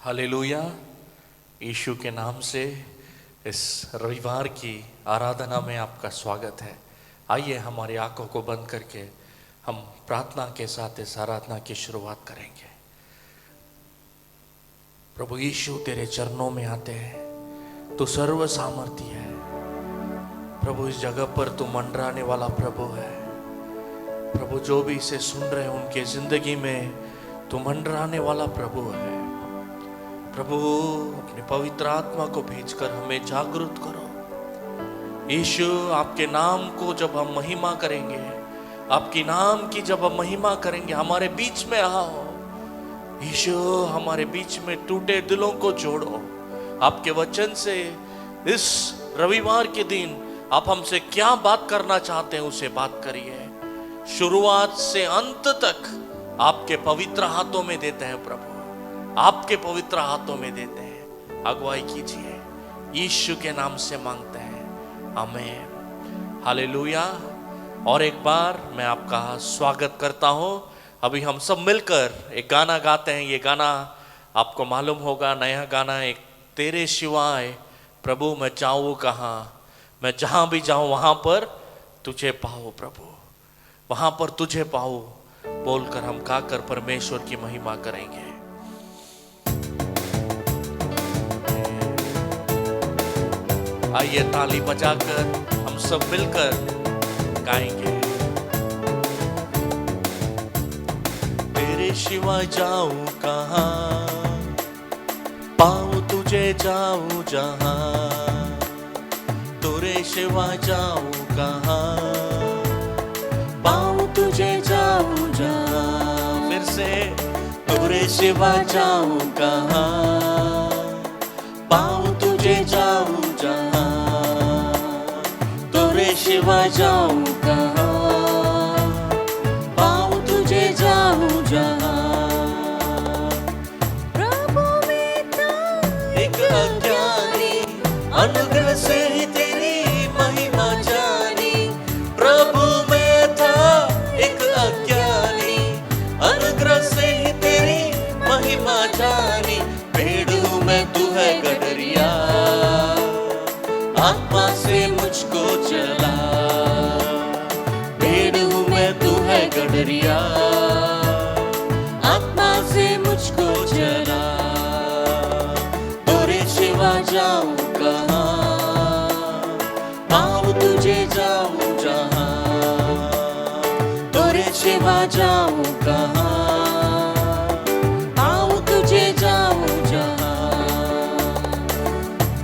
Hallelujah. यीशु के नाम से इस रविवार की आराधना में आपका स्वागत है। आइए हमारी आंखों को बंद करके हम प्रार्थना के साथ इस आराधना की शुरुआत करेंगे। प्रभु यीशु तेरे चरणों में आते हैं, तू सर्व सामर्थी है। प्रभु इस जगह पर तू मंडराने वाला प्रभु है। प्रभु जो भी इसे सुन रहे हैं उनके जिंदगी में तू मंडराने वाला प्रभु है। प्रभु अपने पवित्र आत्मा को भेजकर हमें जागरूक करो। यीशु आपके नाम को जब हम महिमा करेंगे, आपकी नाम की जब हम महिमा करेंगे, हमारे बीच में आओ। यीशु हमारे बीच में टूटे दिलों को जोड़ो। आपके वचन से इस रविवार के दिन आप हमसे क्या बात करना चाहते हैं उसे बात करिए। शुरुआत से अंत तक आपके पवित्र हाथों में देते हैं प्रभु, आपके पवित्र हाथों में देते हैं। अगुवाई कीजिए, यीशु के नाम से मांगते हैं, आमीन। हालेलुया। और एक बार मैं आपका स्वागत करता हूं। अभी हम सब मिलकर एक गाना गाते हैं। ये गाना आपको मालूम होगा, नया गाना, एक तेरे सिवाय प्रभु मैं जाऊं कहां, मैं जहां भी जाऊं वहां पर तुझे पाऊं प्रभु, वहां पर तुझे पाऊं बोलकर हम गाकर परमेश्वर की महिमा करेंगे। आइए ताली बजाकर हम सब मिलकर गाएंगे। तेरे सिवा जाऊं कहां, पाऊं तुझे जाऊं जहां, तेरे सिवा जाऊं कहां, पाऊं तुझे जाऊं जहां। फिर से, तेरे सिवा जाऊं कहां, पाऊं तुझे जाऊं जहां, तेरे सिवा जाऊं कहां, पाऊं तुझे जाऊं जहां। प्रभु मैं तो एक अज्ञानी, अनुग्रह से ही तेरी महिमा जानी। प्रभु मैं था एक अज्ञानी, अनुग्रह से ही तेरी महिमा जानी। भेड़ हूँ मैं, तू है गडरिया, आत्मा से मुझको चला। भेड़ हूँ मैं, तू है गडरिया, आत्मा से मुझको चला। तेरे सिवा जाऊं कहां, पाऊं तुझे जाऊं जहां, तेरे सिवा जाऊं कहां, पाऊं तुझे जाऊं जहां।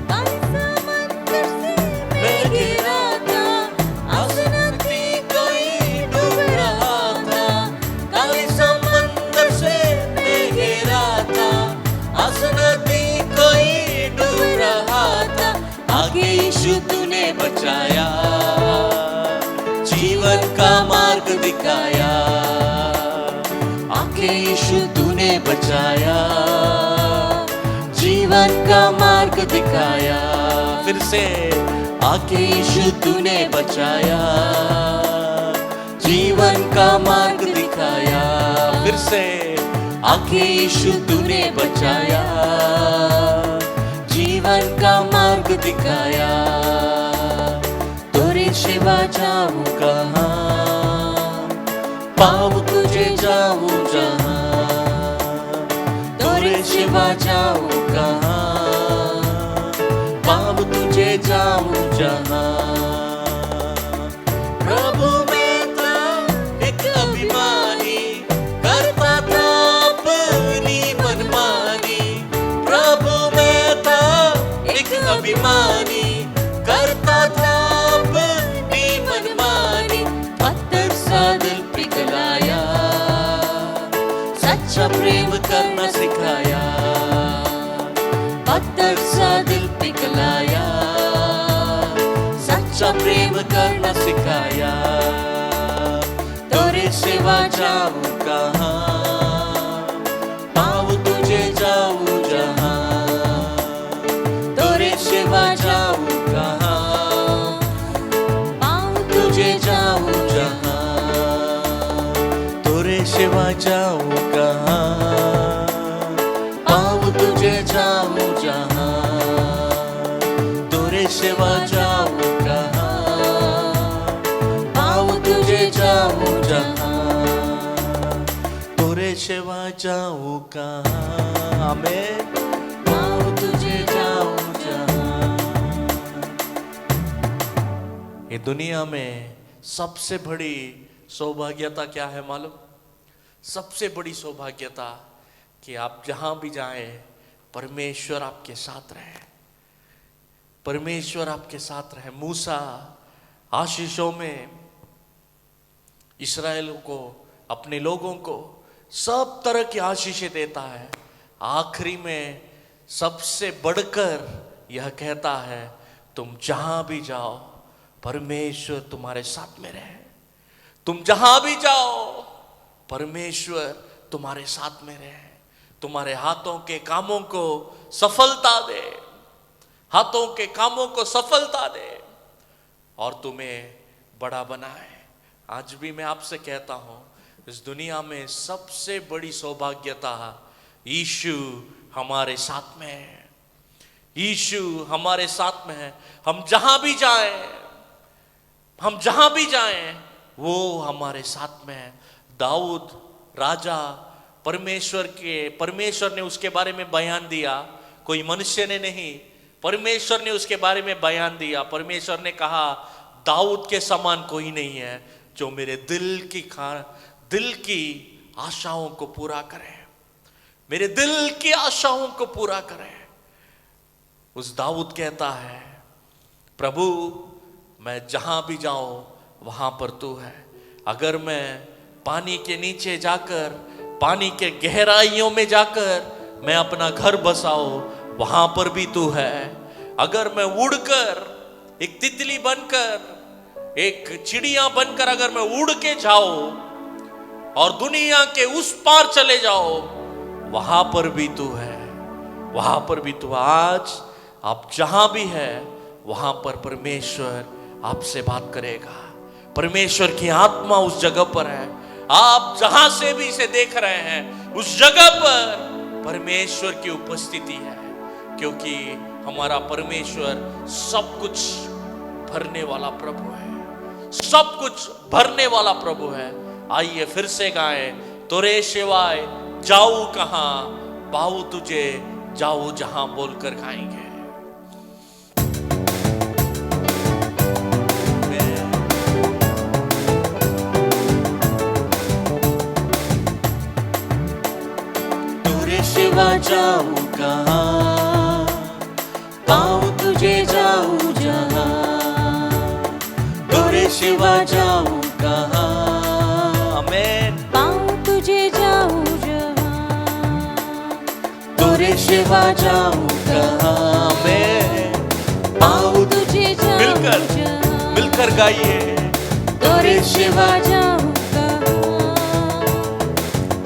समंदर से मैं गिरा था, आसनती कोई डूब रहा था। काले समंदर से मैं गिरा था, आसनती कोई डूब रहा था। आगे यीशु तूने बचाया, जीवन का मार्ग दिखाया। आगे यीशु तूने बचाया, जीवन का मार्ग दिखाया। फिर से, आके यीशु तूने बचाया, जीवन का मार्ग दिखाया। फिर से, आके यीशु तूने बचाया, जीवन का मार्ग दिखाया। तेरे सिवा जाऊं कहां, पाऊं तुझे जाऊं जहां, तेरे सिवा जाऊं कहां, पाऊं तुझे जाऊं जहां। प्रभु मैं था एक अभिमानी, करता था अपनी मनमानी। प्रभु मैं था एक अभिमानी, करता था अपनी मनमानी। पत्थर सा दिल पिघलाया, सच्चा प्रेम करना सिखाया। पत्थर सा दिल पिघलाया, सच्चा प्रेम करना सिखाया। तेरे सिवा जाऊं कहां, पाऊं तुझे जाऊं जहां, तेरे सिवा जाऊं कहां, पाऊं तुझे जाऊं जहां, तेरे सिवा जाऊं कहां, पाऊं तुझे सेवा जाऊं कहाँ, मैं पाऊं तुझे जाऊं जहाँ। ये दुनिया में सबसे बड़ी सौभाग्यता क्या है मालूम? सबसे बड़ी सौभाग्यता कि आप जहां भी जाएं परमेश्वर आपके साथ रहे, परमेश्वर आपके साथ रहे। मूसा आशीषों में इस्राएल को, अपने लोगों को सब तरह की आशीषें देता है। आखिरी में सबसे बढ़कर यह कहता है, तुम जहां भी जाओ परमेश्वर तुम्हारे साथ में रहे। तुम जहां भी जाओ परमेश्वर तुम्हारे साथ में रहे, तुम्हारे हाथों के कामों को सफलता दे, हाथों के कामों को सफलता दे और तुम्हें बड़ा बनाए। आज भी मैं आपसे कहता हूं, इस दुनिया में सबसे बड़ी सौभाग्यता यीशु हमारे साथ में है। यीशु हमारे साथ में है। हम जहां भी जाएं, हम जहां भी जाएं वो हमारे साथ में है। दाऊद राजा परमेश्वर ने उसके बारे में बयान दिया, कोई मनुष्य ने नहीं, परमेश्वर ने उसके बारे में बयान दिया। परमेश्वर ने कहा, दाऊद के समान कोई नहीं है जो मेरे दिल की आशाओं को पूरा करे, मेरे दिल की आशाओं को पूरा करे। उस दाऊद कहता है, प्रभु मैं जहां भी जाऊं वहां पर तू है। अगर मैं पानी के नीचे जाकर, पानी के गहराइयों में जाकर मैं अपना घर बसाऊं, वहां पर भी तू है। अगर मैं उड़कर, एक तितली बनकर, एक चिड़िया बनकर अगर मैं उड़ के जाऊं और दुनिया के उस पार चले जाओ, वहां पर भी तू है, वहां पर भी तू। आज आप जहां भी है वहां पर परमेश्वर आपसे बात करेगा। परमेश्वर की आत्मा उस जगह पर है। आप जहां से भी इसे देख रहे हैं उस जगह पर परमेश्वर की उपस्थिति है, क्योंकि हमारा परमेश्वर सब कुछ भरने वाला प्रभु है, सब कुछ भरने वाला प्रभु है। आइए फिर से गाएं, तोरे सिवाय जाऊं कहां, पाऊं तुझे जाऊं जहां बोलकर गाएंगे। तोरे सिवा जाऊं कहां, पाऊं तुझे जाऊं जहां। तोरे सिवा जाऊं कहां, आमीन, पाऊं तुझे जाऊं जहां। तोरे सिवा जाऊं कहां, आमीन, पाऊं तुझे जाऊं मिलकर जहां। मिलकर गाइए, तोरे सिवा जाऊं कहां,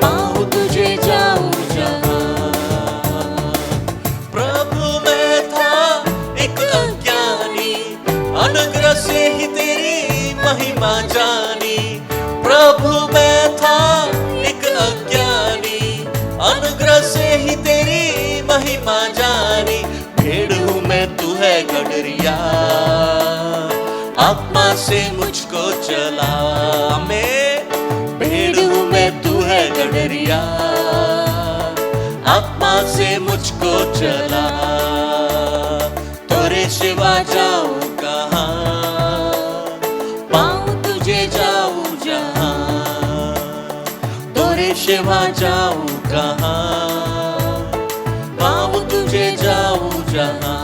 पाऊं तुझे जाऊं जहां। प्रभु मैं था एक अज्ञानी, अनुग्रह से ही तेरी महिमा जानी। प्रभु मैं था एक अज्ञानी, अनुग्रह से ही तेरी महिमा जानी। भेड़ हूं मैं, तू है गडरिया, आत्मा से मुझको चला। मैं भेड़ हूं मैं, तू है गडरिया, आत्मा से मुझको चला। तोरे सिवा जाऊं कहां, पाऊं तुझे जाऊं जहां। तोरे सिवा जाऊं कहां, पाऊं तुझे जाऊं जहां।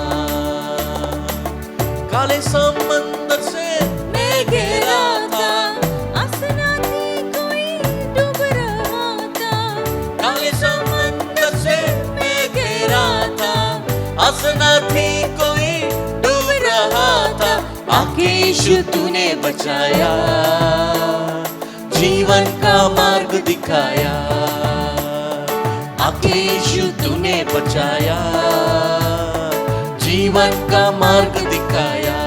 काले समंदर से मैं घिरा था, आसना थी कोई डूब रहा था। काले समंदर से मैं घिरा था, आसना थी कोई डूब रहा था। आके यीशु तूने बचाया, जीवन का मार्ग दिखाया। आके यीशु तूने बचाया, जीवन का मार्ग दिखाया।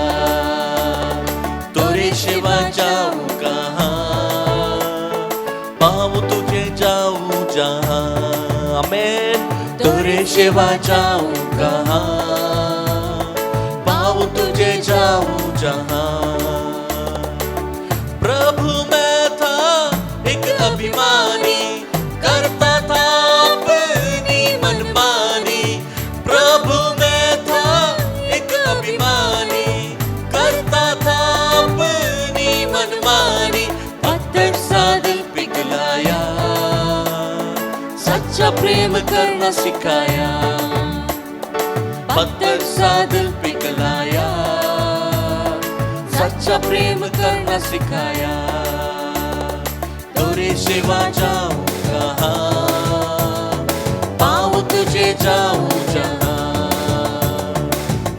तोरे सिवा जाऊं कहां, पाऊं तुझे जाऊं जहां। आमीन, तोरे सिवा जाऊं कहां, पाऊं तुझे जाऊं जहां। प्रभु मैं था एक अभिमानी, करता सच्चा प्रेम करना सिखाया, पत्थर सा दिल पिघलाया, सच्चा प्रेम करना सिखाया। तेरे सिवा जाऊं कहाँ, पाऊं तुझे जाऊं जहाँ,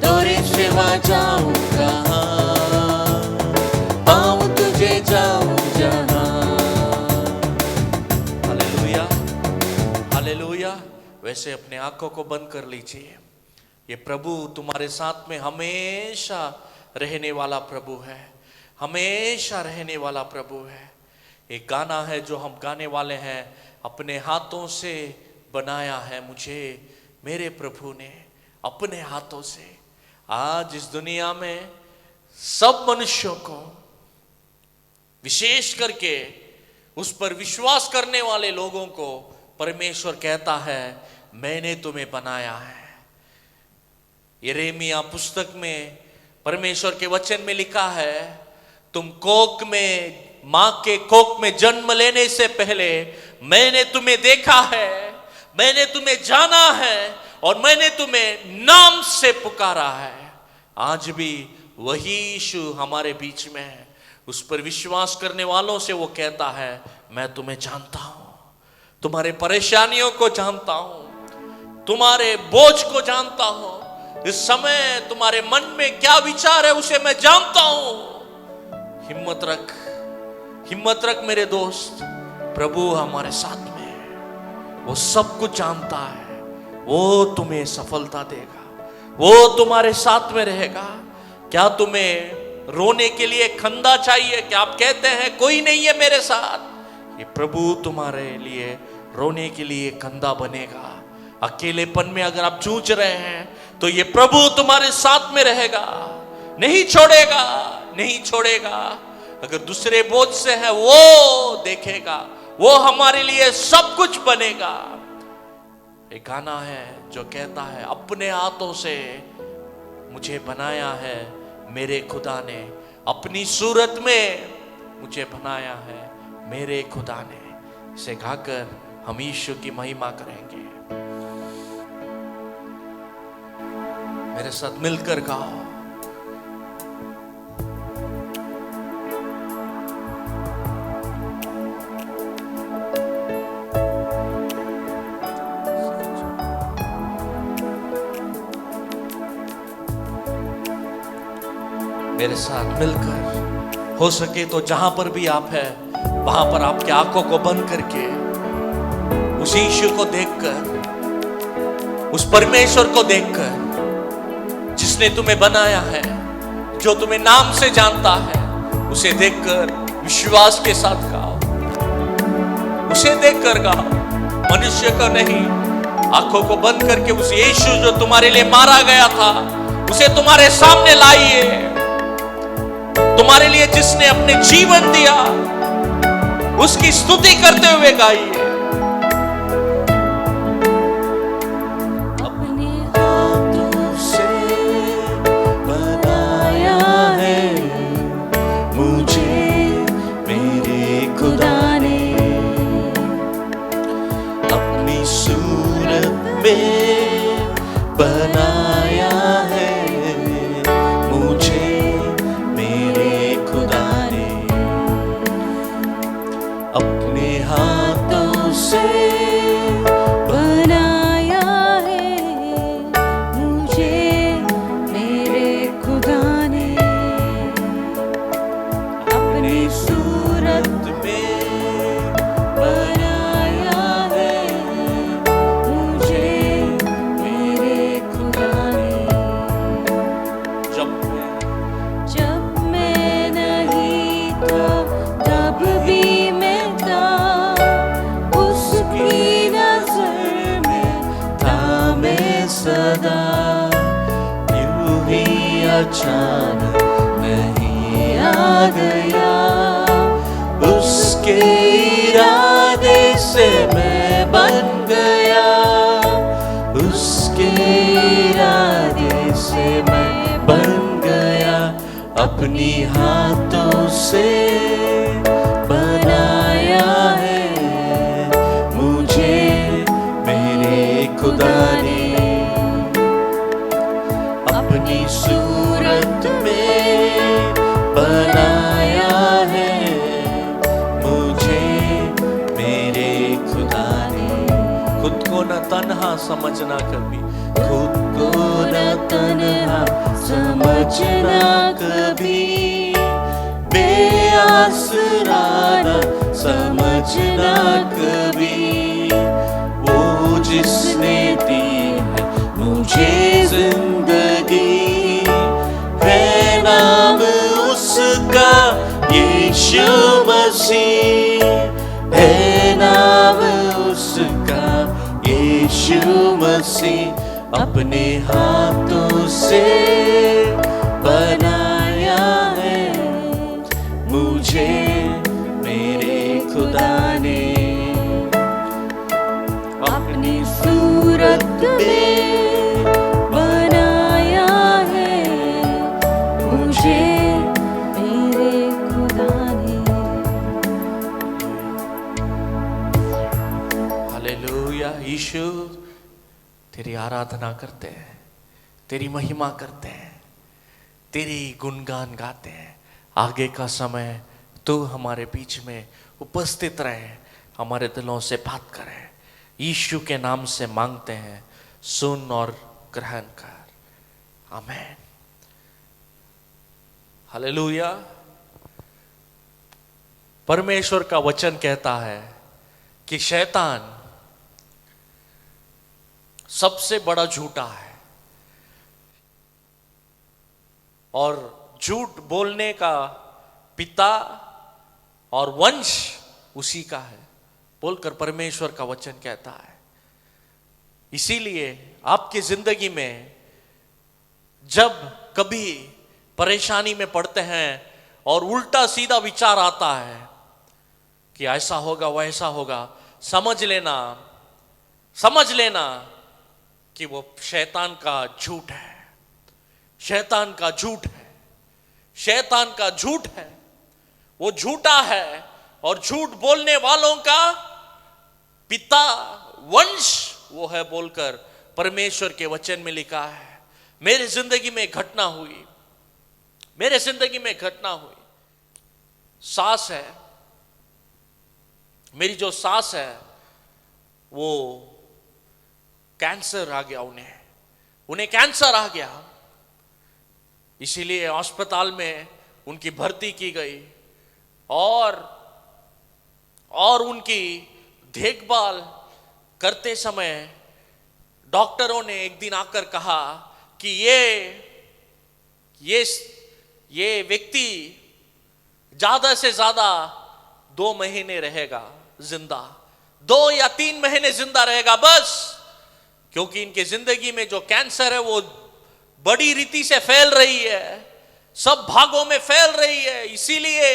तेरे सिवा जाऊं कहाँ, पाऊं तुझे जाऊं जहाँ। Hallelujah, hallelujah. वैसे अपने आंखों को बंद कर लीजिए। ये प्रभु तुम्हारे साथ में हमेशा रहने वाला प्रभु है, हमेशा रहने वाला प्रभु है। एक गाना है जो हम गाने वाले हैं, अपने हाथों से बनाया है मुझे मेरे प्रभु ने अपने हाथों से। आज इस दुनिया में सब मनुष्यों को, विशेष करके उस पर विश्वास करने वाले लोगों को परमेश्वर कहता है, मैंने तुम्हें बनाया है। यिर्मयाह पुस्तक में परमेश्वर के वचन में लिखा है, तुम कोख में, मां के कोख में जन्म लेने से पहले मैंने तुम्हें देखा है, मैंने तुम्हें जाना है और मैंने तुम्हें नाम से पुकारा है। आज भी वही यीशु हमारे बीच में है। उस पर विश्वास करने वालों से वो कहता है, मैं तुम्हें जानता हूं, तुम्हारे परेशानियों को जानता हूं, तुम्हारे बोझ को जानता हूं, इस समय तुम्हारे मन में क्या विचार है उसे मैं जानता हूं। हिम्मत रख, हिम्मत रख मेरे दोस्त, प्रभु हमारे साथ में है, वो सब कुछ जानता है, वो तुम्हें सफलता देगा, वो तुम्हारे साथ में रहेगा। क्या तुम्हें रोने के लिए खंदा चाहिए? क्या आप कहते हैं कोई नहीं है मेरे साथ? ये प्रभु तुम्हारे लिए रोने के लिए कंधा बनेगा। अकेलेपन में अगर आप जूझ रहे हैं तो ये प्रभु तुम्हारे साथ में रहेगा, नहीं छोड़ेगा, नहीं छोड़ेगा। अगर दूसरे बोझ से है वो देखेगा, वो हमारे लिए सब कुछ बनेगा। एक गाना है जो कहता है, अपने हाथों से मुझे बनाया है मेरे खुदा ने, अपनी सूरत में मुझे बनाया है मेरे खुदा ने। इसे गाकर हम यीशु की महिमा करेंगे। मेरे साथ मिलकर गाओ। मेरे साथ मिलकर, हो सके तो जहां पर भी आप हैं वहां पर आपकी आंखों को बंद करके उस यीशु को देखकर, उस परमेश्वर को देखकर जिसने तुम्हें बनाया है, जो तुम्हें नाम से जानता है, उसे देखकर विश्वास के साथ गाओ, उसे देखकर गाओ, मनुष्य को नहीं। आंखों को बंद करके उस यीशु जो तुम्हारे लिए मारा गया था उसे तुम्हारे सामने लाइए। तुम्हारे लिए जिसने अपने जीवन दिया उसकी स्तुति करते हुए गाइए। अपने हाथों से बनाया है मुझे मेरे खुदा ने, अपनी सूरत में बनाया है मुझे मेरे खुदा ने, अपने हाथों से बनाया है मुझे मेरे खुदा ने, अपनी सूरत में बनाया है मुझे मेरे खुदा ने। जब मैं नहीं था तब भी मैं था, उसकी नजर में था मैं सदा। यूं ही अचानक नहीं आ गया, उसके इरादे से मैं बन गया, उसके इरादे से मैं बन गया, अपनी हाथों से बनाया है मुझे समझना कभी, खुद को न तन्हा समझना कभी, बेआसरा न समझना कभी। वो जिसने दी है मुझे जिंदगी, है नाम उसका यीशु मसीह, है नाम उसका यीशु मसीह। अपने हाथों से बनाया है मुझे मेरे खुदा ने, अपनी सूरत में बनाया है मुझे मेरे खुदा ने। हालेलुया। यीशु तेरी आराधना करते हैं, तेरी महिमा करते हैं, तेरी गुणगान गाते हैं। आगे का समय तू हमारे बीच में उपस्थित रहे, हमारे दिलों से बात करे। यीशु के नाम से मांगते हैं, सुन और ग्रहण कर। आमीन। हालेलुया। परमेश्वर का वचन कहता है कि शैतान सबसे बड़ा झूठा है और झूठ बोलने का पिता और वंश उसी का है बोलकर परमेश्वर का वचन कहता है। इसीलिए आपकी जिंदगी में जब कभी परेशानी में पड़ते हैं और उल्टा सीधा विचार आता है कि ऐसा होगा वैसा होगा, समझ लेना कि वो शैतान का झूठ है, शैतान का झूठ है, शैतान का झूठ है। वो झूठा है और झूठ बोलने वालों का पिता वंश वो है बोलकर परमेश्वर के वचन में लिखा है। मेरे जिंदगी में घटना हुई, मेरे जिंदगी में घटना हुई। सास है, मेरी जो सास है वो कैंसर आ गया, उन्हें कैंसर आ गया। इसीलिए अस्पताल में उनकी भर्ती की गई और उनकी देखभाल करते समय डॉक्टरों ने एक दिन आकर कहा कि ये व्यक्ति ज्यादा से ज्यादा 2 महीने रहेगा जिंदा, 2 या 3 महीने जिंदा रहेगा बस, क्योंकि इनके जिंदगी में जो कैंसर है वो बड़ी रीति से फैल रही है, सब भागों में फैल रही है। इसीलिए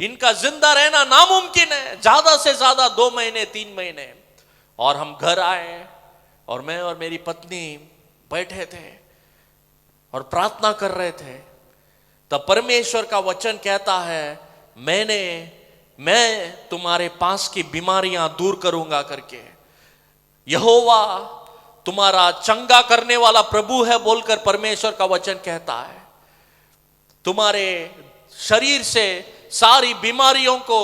इनका जिंदा रहना नामुमकिन है, ज्यादा से ज्यादा 2 महीने 3 महीने। और हम घर आए और मैं और मेरी पत्नी बैठे थे और प्रार्थना कर रहे थे। तब परमेश्वर का वचन कहता है, मैं तुम्हारे पास की बीमारियां दूर करूंगा करके। यहोवा तुम्हारा चंगा करने वाला प्रभु है बोलकर परमेश्वर का वचन कहता है। तुम्हारे शरीर से सारी बीमारियों को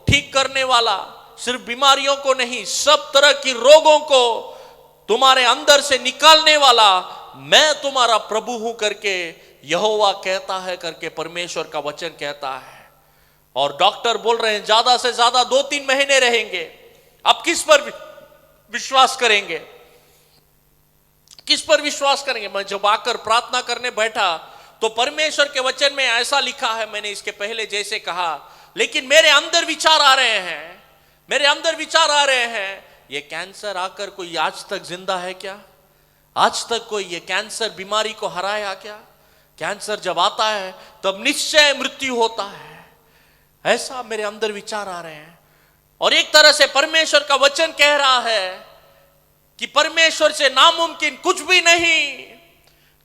ठीक करने वाला, सिर्फ बीमारियों को नहीं, सब तरह की रोगों को तुम्हारे अंदर से निकालने वाला मैं तुम्हारा प्रभु हूं करके यहोवा कहता है करके परमेश्वर का वचन कहता है। और डॉक्टर बोल रहे हैं ज्यादा से ज्यादा 2-3 महीने रहेंगे। अब किस पर विश्वास करेंगे, किस पर विश्वास करेंगे? मैं जब आकर प्रार्थना करने बैठा तो परमेश्वर के वचन में ऐसा लिखा है, मैंने इसके पहले जैसे कहा, लेकिन मेरे अंदर विचार आ रहे हैं, मेरे अंदर विचार आ रहे हैं, ये कैंसर आकर कोई आज तक जिंदा है क्या? आज तक कोई ये कैंसर बीमारी को हराया क्या? कैंसर जब आता है तब निश्चय मृत्यु होता है, ऐसा मेरे अंदर विचार आ रहे हैं। और एक तरह से परमेश्वर का वचन कह रहा है कि परमेश्वर से नामुमकिन कुछ भी नहीं।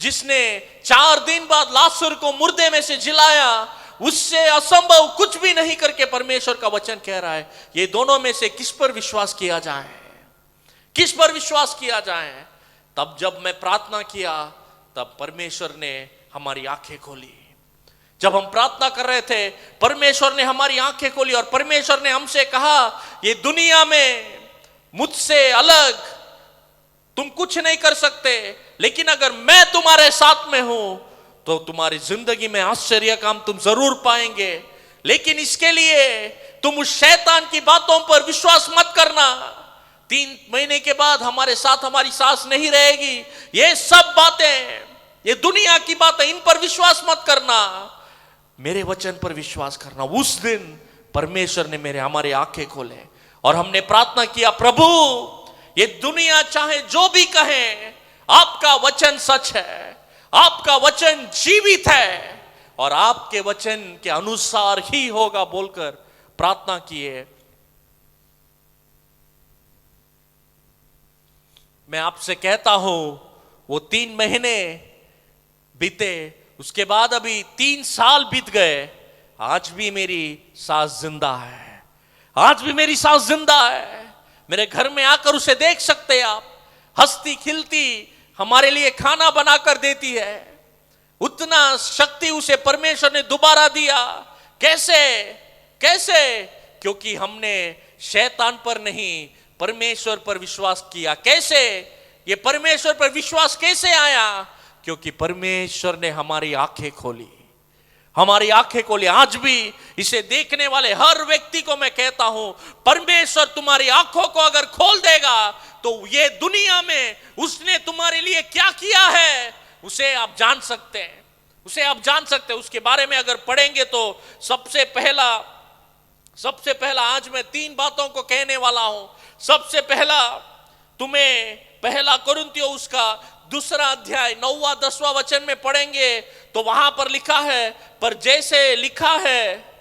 जिसने 4 दिन बाद लाजर को मुर्दे में से जिलाया, उससे असंभव कुछ भी नहीं करके परमेश्वर का वचन कह रहा है। ये दोनों में से किस पर विश्वास किया जाए, किस पर विश्वास किया जाए? तब जब मैं प्रार्थना किया तब परमेश्वर ने हमारी आंखें खोली। जब हम प्रार्थना कर रहे थे परमेश्वर ने हमारी आंखें खोली और परमेश्वर ने हमसे कहा, ये दुनिया में मुझसे अलग तुम कुछ नहीं कर सकते, लेकिन अगर मैं तुम्हारे साथ में हूं तो तुम्हारी जिंदगी में आश्चर्य काम तुम जरूर पाएंगे। लेकिन इसके लिए तुम उस शैतान की बातों पर विश्वास मत करना। 3 महीने के बाद हमारे साथ हमारी सास नहीं रहेगी, ये सब बातें, ये दुनिया की बातें, इन पर विश्वास मत करना, मेरे वचन पर विश्वास करना। उस दिन परमेश्वर ने हमारे आंखें खोले और हमने प्रार्थना किया, प्रभु ये दुनिया चाहे जो भी कहे, आपका वचन सच है, आपका वचन जीवित है और आपके वचन के अनुसार ही होगा बोलकर प्रार्थना किए। मैं आपसे कहता हूं, वो 3 महीने बीते, उसके बाद अभी 3 साल बीत गए, आज भी मेरी सास जिंदा है, आज भी मेरी सास जिंदा है। मेरे घर में आकर उसे देख सकते हैं आप, हंसती खिलती हमारे लिए खाना बनाकर देती है। उतना शक्ति उसे परमेश्वर ने दोबारा दिया। कैसे? कैसे? क्योंकि हमने शैतान पर नहीं, परमेश्वर पर विश्वास किया। कैसे? ये परमेश्वर पर विश्वास कैसे आया? क्योंकि परमेश्वर ने हमारी आंखें खोली, हमारी आंखें खोली। आज भी इसे देखने वाले हर व्यक्ति को मैं कहता हूं, परमेश्वर तुम्हारी आंखों को अगर खोल देगा तो ये दुनिया में उसने तुम्हारे लिए क्या किया है उसे आप जान सकते हैं, उसे आप जान सकते हैं। उसके बारे में अगर पढ़ेंगे तो सबसे पहला आज मैं 3 बातों को कहने वाला हूं। सबसे पहला तुम्हें 1 कुरिन्थियों उसका 2 अध्याय 9-10 वचन में पढ़ेंगे तो वहां पर लिखा है, पर जैसे लिखा है,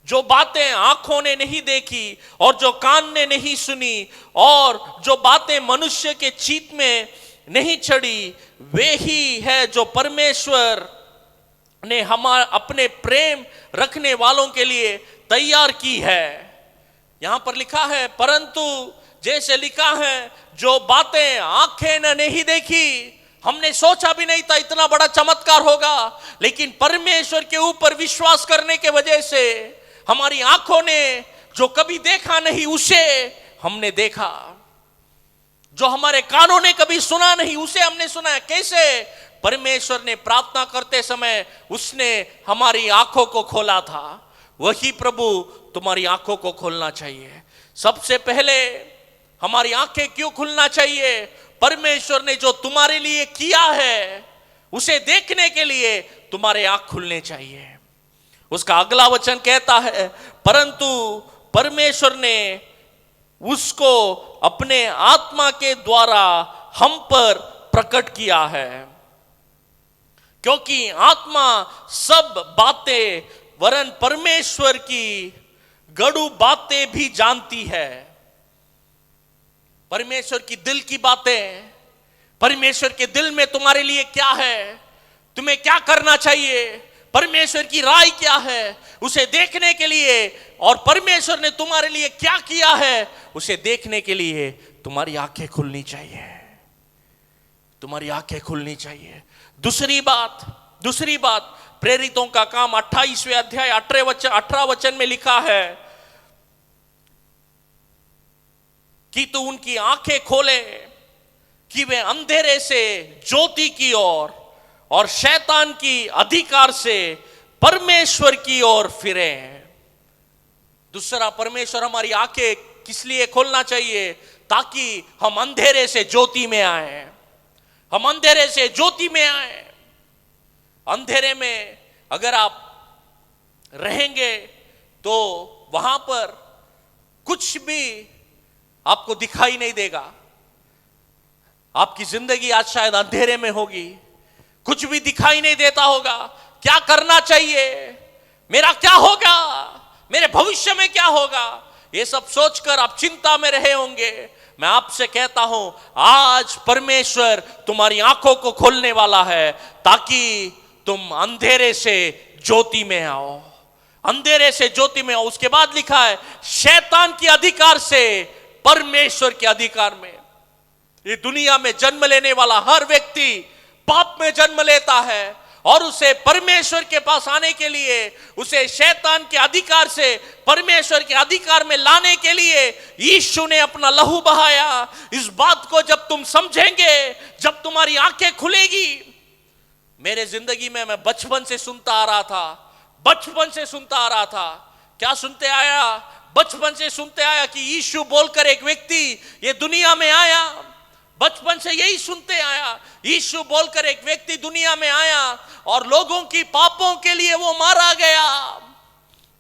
जो बातें आंखों ने नहीं देखी और जो कान ने नहीं सुनी और जो बातें मनुष्य के चित्त में नहीं चढ़ी, वे ही है जो परमेश्वर ने अपने प्रेम रखने वालों के लिए तैयार की है। यहां पर लिखा है, परंतु जैसे लिखा है, जो बातें आंखें ने नहीं देखी, हमने सोचा भी नहीं था इतना बड़ा चमत्कार होगा, लेकिन परमेश्वर के ऊपर विश्वास करने के वजह से हमारी आंखों ने जो कभी देखा नहीं उसे हमने देखा, जो हमारे कानों ने कभी सुना नहीं उसे हमने सुना। कैसे? परमेश्वर ने प्रार्थना करते समय उसने हमारी आंखों को खोला था। वही प्रभु तुम्हारी आंखों को खोलना चाहिए। सबसे पहले हमारी आंखें क्यों खुलना चाहिए? परमेश्वर ने जो तुम्हारे लिए किया है उसे देखने के लिए तुम्हारे आंख खुलने चाहिए। उसका अगला वचन कहता है, परंतु परमेश्वर ने उसको अपने आत्मा के द्वारा हम पर प्रकट किया है, क्योंकि आत्मा सब बातें वरन परमेश्वर की गड़ू बातें भी जानती है। परमेश्वर की दिल की बातें, परमेश्वर के दिल में तुम्हारे लिए क्या है, तुम्हें क्या करना चाहिए, परमेश्वर की राय क्या है, उसे देखने के लिए, और परमेश्वर ने तुम्हारे लिए क्या किया है उसे देखने के लिए तुम्हारी आंखें खुलनी चाहिए, तुम्हारी आंखें खुलनी चाहिए। दूसरी बात प्रेरितों का काम 28वें अध्याय 18 वचन में लिखा है कि तू उनकी आंखें खोले कि वे अंधेरे से ज्योति की ओर और शैतान की अधिकार से परमेश्वर की ओर फिरे। दूसरा, परमेश्वर हमारी आंखें किस लिए खोलना चाहिए? ताकि हम अंधेरे से ज्योति में आए, हम अंधेरे से ज्योति में आए। अंधेरे में अगर आप रहेंगे तो वहां पर कुछ भी आपको दिखाई नहीं देगा। आपकी जिंदगी आज शायद अंधेरे में होगी, कुछ भी दिखाई नहीं देता होगा। क्या करना चाहिए, मेरा क्या होगा, मेरे भविष्य में क्या होगा, ये सब सोचकर आप चिंता में रहे होंगे। मैं आपसे कहता हूं, आज परमेश्वर तुम्हारी आंखों को खोलने वाला है ताकि तुम अंधेरे से ज्योति में आओ, अंधेरे से ज्योति में आओ। उसके बाद लिखा है, शैतान के अधिकार से परमेश्वर के अधिकार में। ये दुनिया में जन्म लेने वाला हर व्यक्ति पाप में जन्म लेता है और उसे परमेश्वर के पास आने के लिए, उसे शैतान के अधिकार से परमेश्वर के अधिकार में लाने के लिए यीशु ने अपना लहू बहाया। इस बात को जब तुम समझेंगे, जब तुम्हारी आंखें खुलेगी। मेरे जिंदगी में मैं बचपन से सुनता आ रहा था, बचपन से सुनता आ रहा था। क्या सुनते आया? बचपन से सुनते आया कि यीशु बोलकर एक व्यक्ति ये दुनिया में आया। बचपन से यही सुनते आया, यीशु बोलकर एक व्यक्ति दुनिया में आया और लोगों की पापों के लिए वो मारा गया,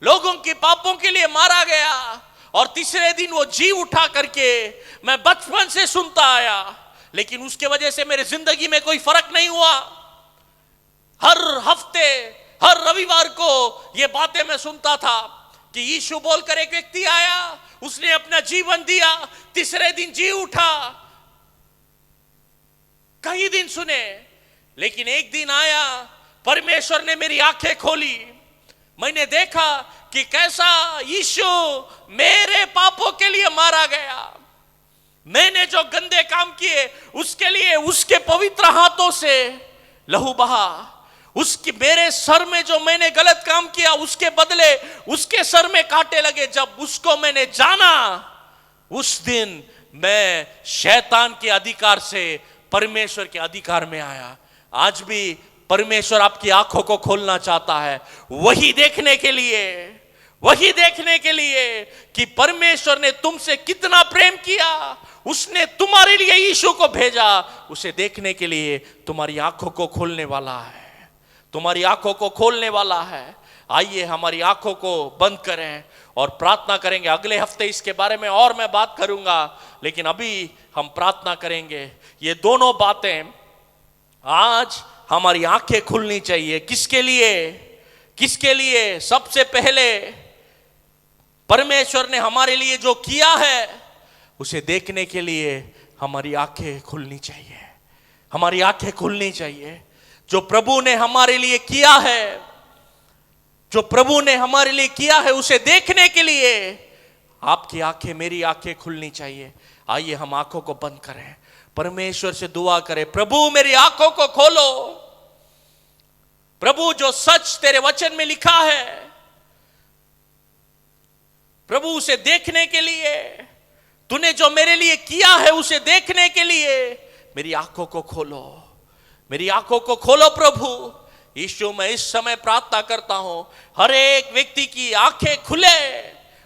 लोगों की पापों के लिए मारा गया और तीसरे दिन वो जी उठा करके। मैं बचपन से सुनता आया, लेकिन उसके वजह से मेरे जिंदगी में कोई फर्क नहीं हुआ। हर हफ्ते, हर रविवार को ये बातें मैं सुनता था कि यीशु बोलकर एक व्यक्ति आया, उसने अपना जीवन दिया, तीसरे दिन जी उठा। कई दिन सुने, लेकिन एक दिन आया, परमेश्वर ने मेरी आंखें खोली। मैंने देखा कि कैसा यीशु मेरे पापों के लिए मारा गया। मैंने जो गंदे काम किए उसके लिए उसके पवित्र हाथों से लहू बहा। उसके मेरे सर में जो मैंने गलत काम किया उसके बदले उसके सर में कांटे लगे। जब उसको मैंने जाना, उस दिन मैं शैतान के अधिकार से परमेश्वर के अधिकार में आया। आज भी परमेश्वर आपकी आंखों को खोलना चाहता है, वही देखने के लिए, वही देखने के लिए कि परमेश्वर ने तुमसे कितना प्रेम किया। उसने तुम्हारे लिए यीशु को भेजा, उसे देखने के लिए। तुम्हारी आंखों को खोलने वाला है, तुम्हारी आंखों को खोलने वाला है। आइए हमारी आंखों को बंद करें और प्रार्थना करेंगे। अगले हफ्ते इसके बारे में और मैं बात करूंगा, लेकिन अभी हम प्रार्थना करेंगे। ये दोनों बातें आज हमारी आंखें खुलनी चाहिए। किसके लिए? किसके लिए? सबसे पहले परमेश्वर ने हमारे लिए जो किया है उसे देखने के लिए हमारी आंखें खुलनी चाहिए। हमारी आंखें खुलनी चाहिए। जो प्रभु ने हमारे लिए किया है, जो प्रभु ने हमारे लिए किया है, उसे देखने के लिए आपकी आंखें, मेरी आंखें खुलनी चाहिए। आइए हम आंखों को बंद करें, परमेश्वर से दुआ करें, प्रभु मेरी आंखों को खोलो। प्रभु जो सच तेरे वचन में लिखा है, प्रभु उसे देखने के लिए, तूने जो मेरे लिए किया है उसे देखने के लिए मेरी आंखों को खोलो, मेरी आंखों को खोलो प्रभु। यीशु, मैं इस समय प्रार्थना करता हूं, हर एक व्यक्ति की आंखें खुले,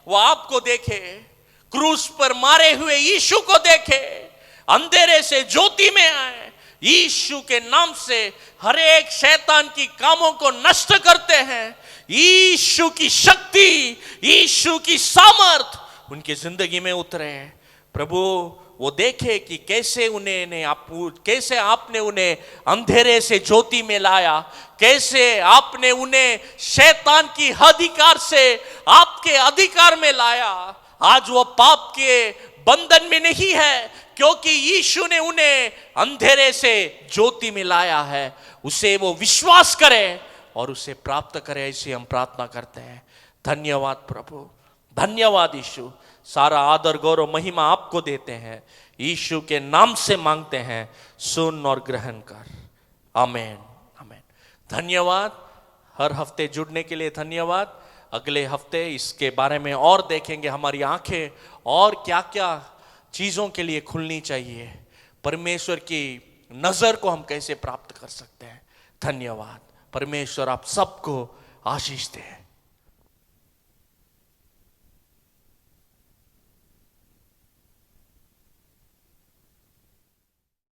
वो आपको देखे, क्रूस पर मारे हुए यीशु को देखे, अंधेरे से ज्योति में आए। यीशु के नाम से हर एक शैतान की कामों को नष्ट करते हैं। यीशु की शक्ति, यीशु की सामर्थ उनकी जिंदगी में उतरे। प्रभु वो देखे कि कैसे आपने उन्हें अंधेरे से ज्योति में लाया, कैसे आपने उन्हें शैतान की अधिकार से आपके अधिकार में लाया। आज वो पाप के बंधन में नहीं है, क्योंकि यीशु ने उन्हें अंधेरे से ज्योति में लाया है। उसे वो विश्वास करे और उसे प्राप्त करे, ऐसी हम प्रार्थना करते हैं। धन्यवाद प्रभु, धन्यवाद यीशु। सारा आदर गौरव महिमा आपको देते हैं, यीशु के नाम से मांगते हैं, सुन और ग्रहण कर। आमीन, आमीन। धन्यवाद, हर हफ्ते जुड़ने के लिए धन्यवाद। अगले हफ्ते इसके बारे में और देखेंगे, हमारी आंखें और क्या क्या चीज़ों के लिए खुलनी चाहिए, परमेश्वर की नज़र को हम कैसे प्राप्त कर सकते हैं। धन्यवाद। परमेश्वर आप सबको आशीष दे।